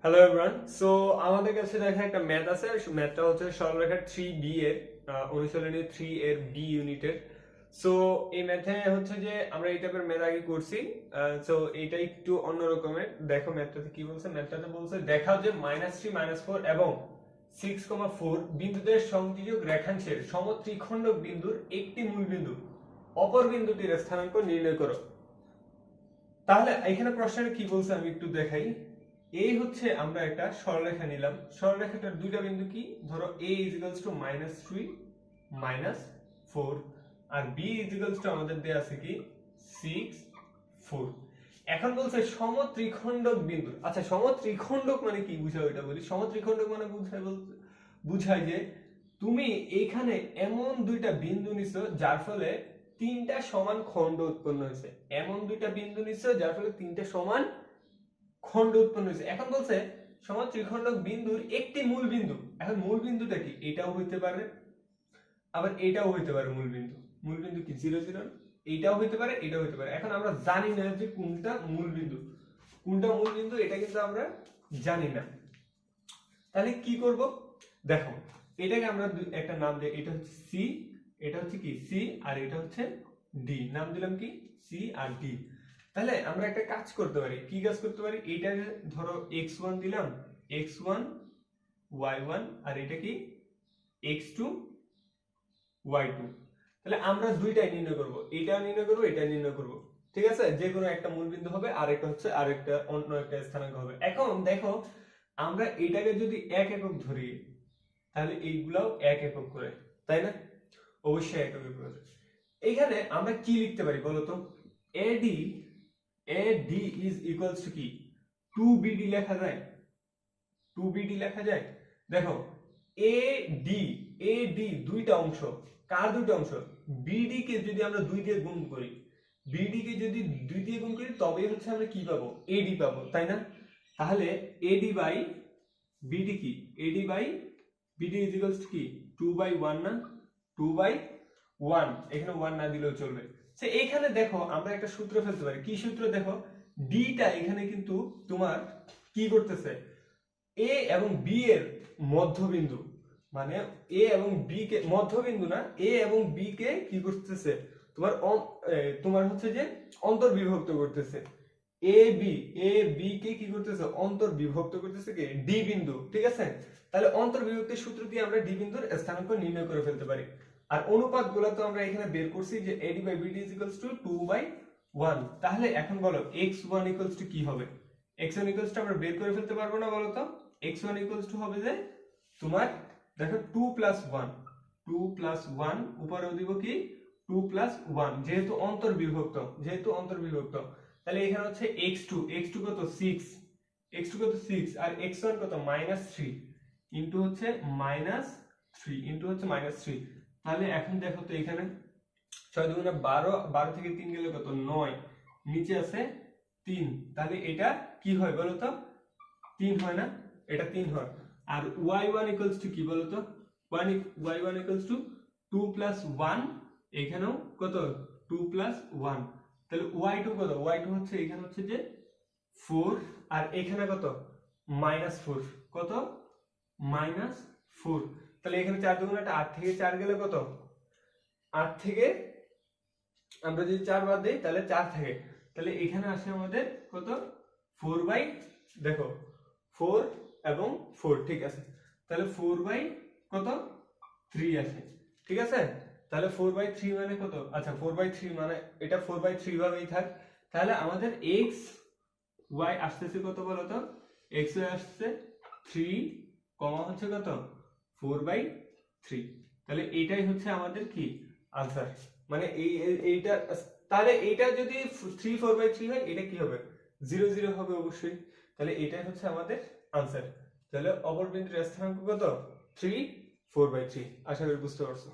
Hello everyone. So আমাদের কাছে দেখা একটা ম্যাথ আছে। ম্যাথটা হচ্ছে সরলরেখা 3b এর অনুশীলনী 3 এর বি ইউনিটের। সো এই ম্যাথে হচ্ছে যে আমরা এই টাইপের ম্যাথ আগে করছি। সো এটা একটু অন্য রকমের। দেখো ম্যাথটাতে কি বলছে, ম্যাথটাতে বলছে দেখাও যে -3 -4 এবং 6,4 বিন্দুদের সংযোজক রেখাংশের সমত্রিখণ্ডক বিন্দুর একটি মূল বিন্দু অপর বিন্দুটির স্থানাঙ্ক নির্ণয় করো। তাহলে এখানে প্রশ্নটা কি বলছে আমি একটু দেখাই। এই হচ্ছে আমরা একটা সরলরেখা নিলাম, সরলরেখাটার দুইটা বিন্দু কি, ধরো a -3 -4 আর b আমাদের দেয়া আছে কি 6 4। এখন বলছে সমত্রিখণ্ডক বিন্দু। আচ্ছা, সমত্রিখণ্ডক মানে কি বুঝায় ওইটা বলি। সমত্রিখণ্ডক মানে বুঝায় যে তুমি এইখানে এমন দুইটা বিন্দু নিছো যার ফলে তিনটা সমান খণ্ড উৎপন্ন হয়েছে। এমন দুইটা বিন্দু নিছো যার ফলে তিনটা সমান খণ্ড উৎপন্ন হয়েছে। এখন বলছে সমত্রিখণ্ডক বিন্দুর একটি মূল বিন্দু। এখন মূল বিন্দুটা কি, এটাও হইতে পারে আবার এটাও হইতে পারে মূল বিন্দু। মূল বিন্দু কি 0 0, এইটাও হইতে পারে এটাও হইতে পারে। এখন আমরা জানি না যে কোনটা মূল বিন্দু এটা কিন্তু আমরা জানি না। তাহলে কি করব, দেখো এটাকে আমরা একটা নাম দিই, এটা হচ্ছে সি, এটা হচ্ছে কি সি আর এটা হচ্ছে ডি। নাম দিলাম কি সি আর ডি। তাহলে আমরা একটা কাজ করতে পারি। কি কাজ করতে পারি, এইটাকে ধরো x1 দিলাম, x1 y1 আর এটা কি x2 y2। তাহলে আমরা দুইটাই নির্ণয় করব, এটা নির্ণয় করব এটা নির্ণয় করব। ঠিক আছে, যে কোনো একটা মূল বিন্দু হবে আর একটা হচ্ছে আরেকটা অন্য একটা স্থানাঙ্ক হবে। এখন দেখো আমরা এটাকে যদি 1 একক ধরি তাহলে এইগুলাও 1 একক করে, তাই না? অবশ্যই 1 একক করে। এইখানে আমরা কি লিখতে পারি বলো তো, AD is equals to কি 2BD লেখা যায়, 2BD লেখা যায়। দেখো AD দুইটা অংশ, কার দুইটা অংশ, BD কে যদি আমরা 2 দিয়ে গুণ করি, BD কে যদি 2 দিয়ে গুণ করি তবেই হচ্ছে আমরা কি পাবো, AD পাবো, তাই না? তাহলে AD বাই BD কি, AD by BD is equals to কি 2/1 না, 2/1। এখানে 1 না দিলেও চলবে। সে এখানে দেখো আমরা একটা সূত্র ফেলতে পারি। কি সূত্র, দেখো ডিটা এখানে কিন্তু তোমার কি করতেছে, এ এবং বি এর মধ্যবিন্দু, মানে এ এবং বি কে মধ্যবিন্দু না, এ এবং বি কে কি করতেছে তোমার হচ্ছে যে অন্তর্বিভক্ত করতেছে। এ বি কে কি করতেছে, অন্তর্বিভক্ত করতেছে কে, ডি বিন্দু। ঠিক আছে, তাহলে অন্তর্বিভক্তির সূত্র দিয়ে আমরা ডি বিন্দুর স্থানাঙ্ক নির্ণয় করে ফেলতে পারি। আর অনুপাতগুলো তো আমরা এখানে বের করছি যে AD by BD is equals to 2/1। তাহলে এখন বলো x1 equals to কি হবে, x1 equals to আমরা বের করে ফেলতে পারবো না বলো তো। x1 equals to হবে যে তোমার দেখো 2 + 1 উপরেও দিব কি 2 + 1, যেহেতু অন্তর্বিভক্ত তাহলে এখানে হচ্ছে x2 কত 6, আর x1 কত -3 ইনটু হচ্ছে -3 তাহলে এখন দেখো তো এখানে 6 দুগুণে 12, 12 থেকে 3 গেলে কত 9, নিচে আছে 3। তাহলে এটা কি হয় বলো তো, 3 হয় না, এটা 3 হয়। আর y1 equals to কি বলো তো, y1 equals to 2 + 1, এখানেও কত 2 + 1। তাহলে y2 কত, y2 হচ্ছে এখানে হচ্ছে যে 4 আর এখানে কত -4, কত -4। তাহলে এখানে 4 দুগুণে 8 থেকে 4 গেলে কত, 8 থেকে আমরা যদি 4 বাদ দেই তাহলে 4 থাকে। তাহলে এখানে আসে আমাদের কত 4 দেখো 4 এবং 4, ঠিক আছে। তাহলে 4 কত 3 আসে, ঠিক আছে। তাহলে 4/3 মানে কত, আচ্ছা 4/3 মানে এটা 4/3 ভাবেই থাক। তাহলে আমাদের x y আসতেছে কত বলো তো, x y আসছে 3, কমা হচ্ছে কত 4/3। তাহলে এইটাই হচ্ছে আমাদের কি আনসার। মানে এইটা, তাহলে এইটা যদি 3 4/3 হয় এটা কি হবে 0 0 হবে অবশ্যই। তাহলে এটাই হচ্ছে আমাদের আনসার। তাহলে অপর বিন্দুর স্থানাঙ্ক কত 3 4/3। আশা করি বুঝতে পারছো।